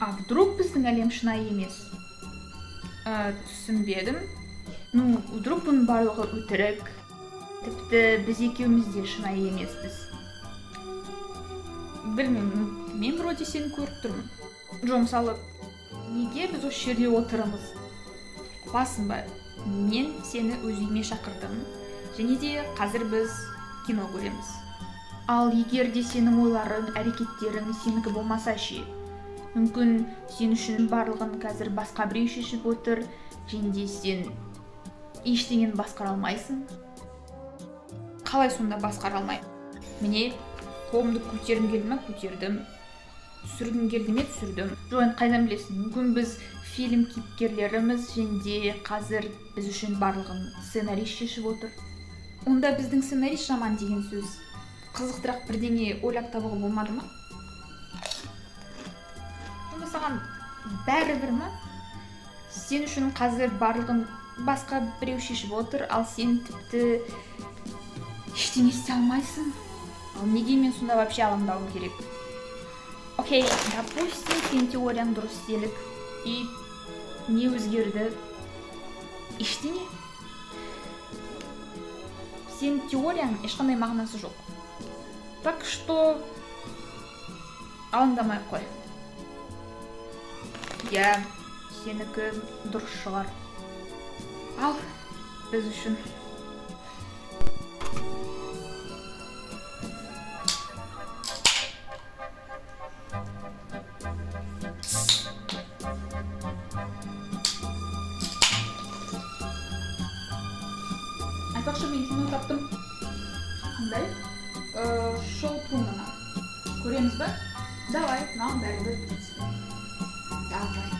А вдруг біздің әлем шынайы емес? Түсінбедім. Ну, вдруг бұның барлығы өтірік. Тіпті біз екеуміз де шынайы емеспіз. Білмеймін, мен вроде сені көріп тұрмын. Жо, мысалы, неге біз осы жерде отырмыз? Басын ба, мен сені өз үйіме шақырдым. Және де қазір біз кино көреміз. Ал егер де сенің ойларың, әрекеттерің сенікі болмаса ше? Мүмкін сен үшін барлығын қазір басқа біреу шешіп отыр, және де сен ештеңені басқара алмайсың. Қалай сонда басқара алмаймын? Міне, қолымды көтергім келді ме? Көтердім. Түсіргім келді ме? Түсірдім. Жоқ, қайдан білесің? Мүмкін біз фильм кейіпкерлеріміз, және де қазір біз үшін барлығын сценарий шешіп отыр. Онда біздің сценарий жаман деген сөз. Қызықтырақ бірдеңе ойлап табуға болмады ма? Сонда саған бәрібір ме? Сен үшін қазір барлығын басқа біреу шешіп отыр, ал сен тіпті ештеңе істей алмайсың. Ал неге мен сонда вообще алаңдауым керек? Окей, допустим, сен теорияң дұрыс делік. И не өзгерді? Ештеңе? Сен теорияң ешқандай мағынасы жоқ. Так что алаңдамай қой. Я, сенікі дұрыс шығар. Ал, біз үшін. Айтпақшы, мен кино таптым. Қандай? Шоу Трумана. Көреміз бе? Давай, мынау бәрібір. Давай.